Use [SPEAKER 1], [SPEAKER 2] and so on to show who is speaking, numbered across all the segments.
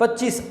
[SPEAKER 1] 25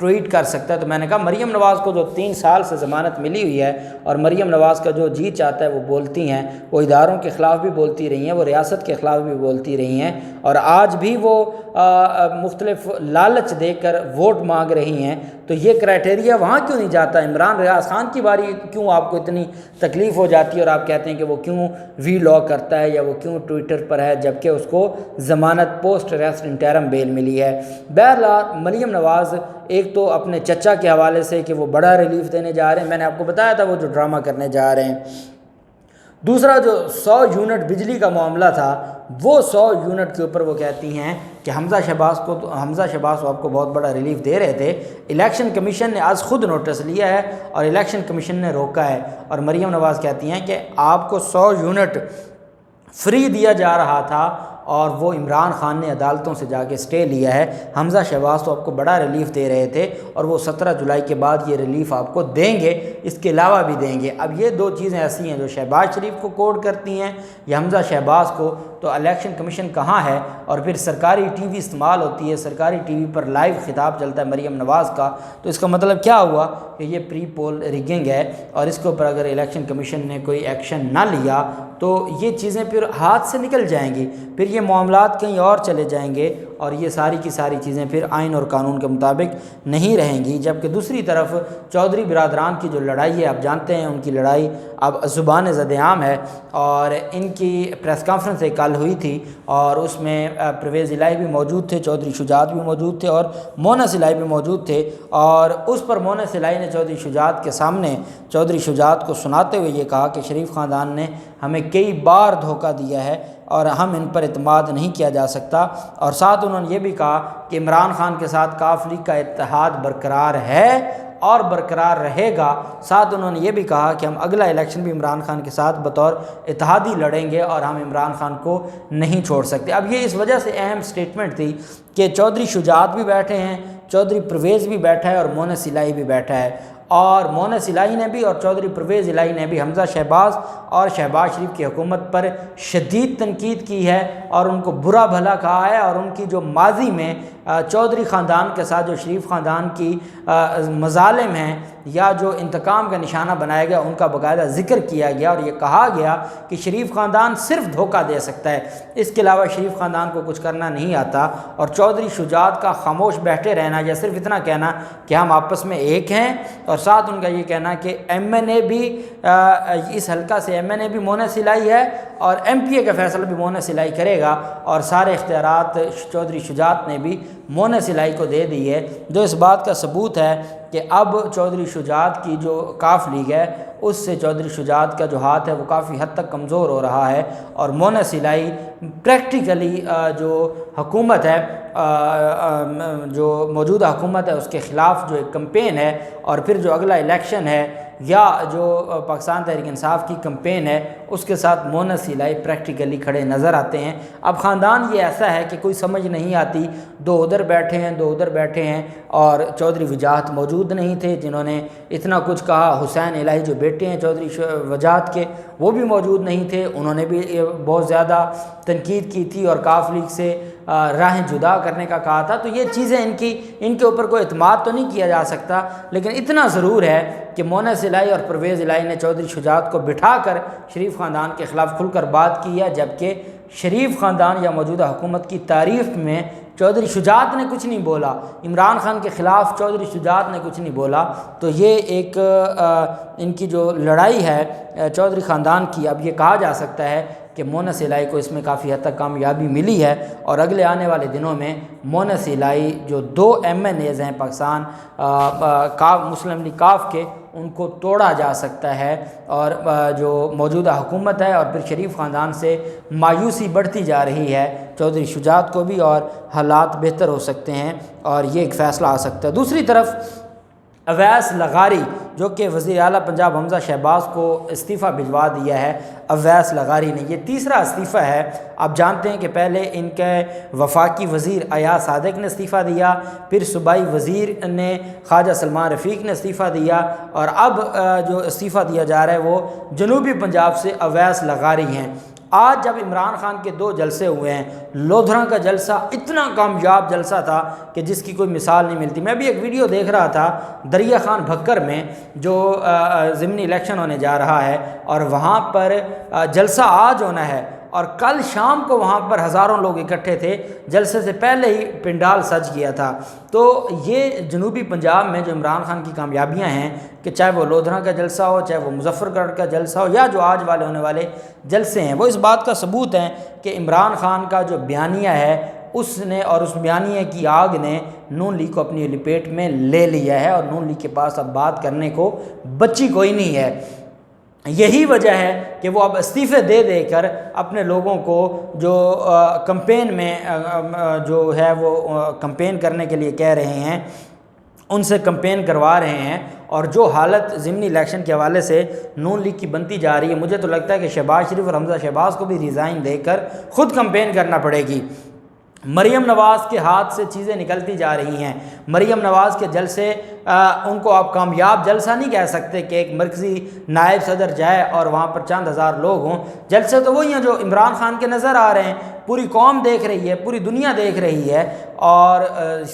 [SPEAKER 1] tweet کر سکتا ہے۔ تو میں نے کہا مریم نواز کو جو 3 سال سے ضمانت ملی ہوئی ہے اور مریم نواز کا جو جی چاہتا ہے وہ بولتی ہیں، وہ اداروں کے خلاف بھی بولتی رہی ہیں، وہ ریاست کے خلاف بھی بولتی رہی ہیں، اور آج بھی وہ مختلف لالچ دے کر ووٹ مانگ رہی ہیں، تو یہ کرائٹیریا وہاں کیوں نہیں جاتا؟ عمران ریاض خان کی باری کیوں آپ کو اتنی تکلیف ہو جاتی ہے اور آپ کہتے ہیں کہ وہ کیوں وی لاگ کرتا ہے یا وہ کیوں ٹویٹر پر ہے، جبکہ اس کو ضمانت پوسٹ ریسٹ انٹرم بیل ملی ہے؟ بہرحال مریم نواز ایک تو اپنے چچا کے حوالے سے کہ وہ بڑا ریلیف دینے جا رہے ہیں، میں نے آپ کو بتایا تھا وہ جو ڈرامہ کرنے جا رہے ہیں۔ دوسرا جو 100 یونٹ بجلی کا معاملہ تھا، وہ 100 یونٹ کے اوپر وہ کہتی ہیں کہ حمزہ شہباز کو آپ کو بہت بڑا ریلیف دے رہے تھے، الیکشن کمیشن نے آج خود نوٹس لیا ہے اور الیکشن کمیشن نے روکا ہے، اور مریم نواز کہتی ہیں کہ آپ کو 100 یونٹ فری دیا جا رہا تھا اور وہ عمران خان نے عدالتوں سے جا کے سٹے لیا ہے، حمزہ شہباز تو آپ کو بڑا ریلیف دے رہے تھے اور وہ 17 جولائی کے بعد یہ ریلیف آپ کو دیں گے، اس کے علاوہ بھی دیں گے۔ اب یہ 2 چیزیں ایسی ہیں جو شہباز شریف کو کوڈ کرتی ہیں یا حمزہ شہباز کو، تو الیکشن کمیشن کہاں ہے؟ اور پھر سرکاری ٹی وی استعمال ہوتی ہے، سرکاری ٹی وی پر لائیو خطاب چلتا ہے مریم نواز کا، تو اس کا مطلب کیا ہوا کہ یہ پری پول ریگنگ ہے، اور اس کے اوپر اگر الیکشن کمیشن نے کوئی ایکشن نہ لیا تو یہ چیزیں پھر ہاتھ سے نکل جائیں گی، پھر یہ معاملات کہیں اور چلے جائیں گے اور یہ ساری کی ساری چیزیں پھر آئین اور قانون کے مطابق نہیں رہیں گی۔ جبکہ دوسری طرف چودھری برادران کی جو لڑائی ہے، آپ جانتے ہیں ان کی لڑائی اب زبان زد عام ہے، اور ان کی پریس کانفرنس ایک کل ہوئی تھی اور اس میں پرویز الہی بھی موجود تھے، چودھری شجاعت بھی موجود تھے اور مونس الہی بھی موجود تھے، اور اس پر مونس الہی نے چودھری شجاعت کے سامنے چودھری شجاعت کو سناتے ہوئے یہ کہا کہ شریف خاندان نے ہمیں کئی بار دھوکہ دیا ہے اور ہم ان پر اعتماد نہیں کیا جا سکتا، اور ساتھ انہوں نے یہ بھی کہا کہ عمران خان کے ساتھ کاف لیگ کا اتحاد برقرار ہے اور برقرار رہے گا۔ ساتھ انہوں نے یہ بھی کہا کہ ہم اگلا الیکشن بھی عمران خان کے ساتھ بطور اتحادی لڑیں گے اور ہم عمران خان کو نہیں چھوڑ سکتے۔ اب یہ اس وجہ سے اہم سٹیٹمنٹ تھی کہ چودھری شجاعت بھی بیٹھے ہیں، چودھری پرویز بھی بیٹھا ہے اور مونس الہی بھی بیٹھا ہے، اور مونس الہی نے بھی اور چودھری پرویز الہی نے بھی حمزہ شہباز اور شہباز شریف کی حکومت پر شدید تنقید کی ہے اور ان کو برا بھلا کہا ہے، اور ان کی جو ماضی میں چودھری خاندان کے ساتھ جو شریف خاندان کی مظالم ہیں یا جو انتقام کا نشانہ بنایا گیا ان کا باقاعدہ ذکر کیا گیا، اور یہ کہا گیا کہ شریف خاندان صرف دھوکہ دے سکتا ہے، اس کے علاوہ شریف خاندان کو کچھ کرنا نہیں آتا، اور چودھری شجاعت کا خاموش بیٹھے رہنا یا صرف اتنا کہنا کہ ہم آپس میں ایک ہیں، اور ساتھ ان کا یہ کہنا کہ ایم این اے بھی اس حلقہ سے ایم این اے بھی مونس الہی ہے اور ایم پی اے کا فیصلہ بھی مونس الہی کرے گا، اور سارے اختیارات چودھری شجاعت نے بھی مونس الہی کو دے دی ہے، جو اس بات کا ثبوت ہے کہ اب چودھری شجاعت کی جو کاف لیگ ہے اس سے چودھری شجاعت کا جو ہاتھ ہے وہ کافی حد تک کمزور ہو رہا ہے، اور مونس الہی پریکٹیکلی جو حکومت ہے جو موجودہ حکومت ہے اس کے خلاف جو ایک کمپین ہے، اور پھر جو اگلا الیکشن ہے یا جو پاکستان تحریک انصاف کی کمپین ہے اس کے ساتھ مونس الہی پریکٹیکلی کھڑے نظر آتے ہیں۔ اب خاندان یہ ایسا ہے کہ کوئی سمجھ نہیں آتی، 2 ادھر بیٹھے ہیں 2 ادھر بیٹھے ہیں، اور چودھری وجاہت موجود نہیں تھے جنہوں نے اتنا کچھ کہا، حسین الہی جو بیٹے ہیں چودھری وجاہت کے وہ بھی موجود نہیں تھے، انہوں نے بھی بہت زیادہ تنقید کی تھی اور کاف لیگ سے راہیں جدا کرنے کا کہا تھا۔ تو یہ چیزیں ان کے اوپر کوئی اعتماد تو نہیں کیا جا سکتا، لیکن اتنا ضرور ہے کہ مونس الہی اور پرویز الہی نے چودھری شجاعت کو بٹھا کر شریف خاندان کے خلاف کھل کر بات کی ہے، جبکہ شریف خاندان یا موجودہ حکومت کی تعریف میں چودھری شجاعت نے کچھ نہیں بولا، عمران خان کے خلاف چودھری شجاعت نے کچھ نہیں بولا۔ تو یہ ایک ان کی جو لڑائی ہے چودھری خاندان کی، اب یہ کہا جا سکتا ہے کہ مونس الہی کو اس میں کافی حد تک کامیابی ملی ہے، اور اگلے آنے والے دنوں میں مونس الہی جو 2 ایم این ایز ہیں پاکستان مسلم لیگ کاف کے، ان کو توڑا جا سکتا ہے، اور جو موجودہ حکومت ہے اور پھر شریف خاندان سے مایوسی بڑھتی جا رہی ہے چودھری شجاعت کو بھی، اور حالات بہتر ہو سکتے ہیں اور یہ ایک فیصلہ آ سکتا ہے۔ دوسری طرف اویس لغاری جو کہ وزیر اعلیٰ پنجاب حمزہ شہباز کو استعفیٰ بھجوا دیا ہے، اویس لغاری نے، یہ تیسرا استعفیٰ ہے۔ آپ جانتے ہیں کہ پہلے ان کے وفاقی وزیر ایاز صادق نے استعفیٰ دیا، پھر صوبائی وزیر نے خواجہ سلمان رفیق نے استعفیٰ دیا، اور اب جو استعفیٰ دیا جا رہا ہے وہ جنوبی پنجاب سے اویس لغاری ہیں۔ آج جب عمران خان کے 2 جلسے ہوئے ہیں، لودھراں کا جلسہ اتنا کامیاب جلسہ تھا کہ جس کی کوئی مثال نہیں ملتی۔ میں بھی ایک ویڈیو دیکھ رہا تھا دریا خان بھکر میں جو ضمنی الیکشن ہونے جا رہا ہے، اور وہاں پر جلسہ آج ہونا ہے اور کل شام کو وہاں پر ہزاروں لوگ اکٹھے تھے، جلسے سے پہلے ہی پنڈال سج گیا تھا۔ تو یہ جنوبی پنجاب میں جو عمران خان کی کامیابیاں ہیں، کہ چاہے وہ لودھراں کا جلسہ ہو، چاہے وہ مظفر گڑھ کا جلسہ ہو، یا جو آج والے ہونے والے جلسے ہیں، وہ اس بات کا ثبوت ہیں کہ عمران خان کا جو بیانیہ ہے اس نے، اور اس بیانیے کی آگ نے نون لیگ کو اپنی لپیٹ میں لے لیا ہے، اور نون لیگ کے پاس اب بات کرنے کو بچی کوئی نہیں ہے۔ یہی وجہ ہے کہ وہ اب استعفے دے دے کر اپنے لوگوں کو جو کمپین میں جو ہے وہ کمپین کرنے کے لیے کہہ رہے ہیں، ان سے کمپین کروا رہے ہیں۔ اور جو حالت ضمنی الیکشن کے حوالے سے نون لیگ کی بنتی جا رہی ہے، مجھے تو لگتا ہے کہ شہباز شریف اور حمزہ شہباز کو بھی ریزائن دے کر خود کمپین کرنا پڑے گی۔ مریم نواز کے ہاتھ سے چیزیں نکلتی جا رہی ہیں۔ مریم نواز کے جلسے ان کو آپ کامیاب جلسہ نہیں کہہ سکتے کہ ایک مرکزی نائب صدر جائے اور وہاں پر چند ہزار لوگ ہوں۔ جلسے تو وہی ہیں جو عمران خان کے نظر آ رہے ہیں، پوری قوم دیکھ رہی ہے، پوری دنیا دیکھ رہی ہے۔ اور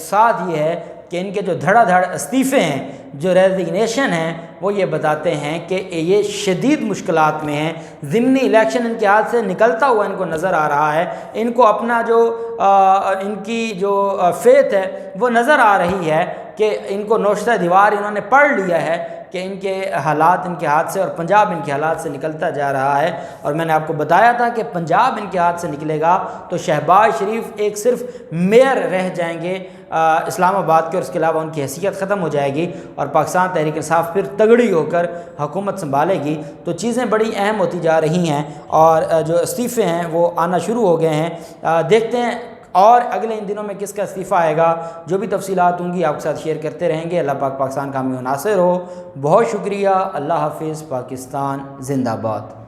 [SPEAKER 1] ساتھ یہ ہے کہ ان کے جو دھڑا دھڑ استعفے ہیں، جو ریزگنیشن ہیں، وہ یہ بتاتے ہیں کہ یہ شدید مشکلات میں ہیں۔ ضمنی الیکشن ان کے ہاتھ سے نکلتا ہوا ان کو نظر آ رہا ہے۔ ان کو اپنا جو ان کی جو فیتھ ہے وہ نظر آ رہی ہے کہ ان کو نوشتہ دیوار انہوں نے پڑھ لیا ہے کہ ان کے حالات ان کے ہاتھ سے، اور پنجاب ان کے حالات سے نکلتا جا رہا ہے۔ اور میں نے آپ کو بتایا تھا کہ پنجاب ان کے ہاتھ سے نکلے گا تو شہباز شریف ایک صرف میئر رہ جائیں گے اسلام آباد کے، اور اس کے علاوہ ان کی حیثیت ختم ہو جائے گی، اور پاکستان تحریک انصاف پھر تگڑی ہو کر حکومت سنبھالے گی۔ تو چیزیں بڑی اہم ہوتی جا رہی ہیں، اور جو استعفے ہیں وہ آنا شروع ہو گئے ہیں۔ دیکھتے ہیں اور اگلے ان دنوں میں کس کا استعفیٰ آئے گا۔ جو بھی تفصیلات ہوں گی آپ کے ساتھ شیئر کرتے رہیں گے۔ اللہ پاک پاکستان کا حامی و ناصر ہو۔ بہت شکریہ۔ اللہ حافظ۔ پاکستان زندہ باد۔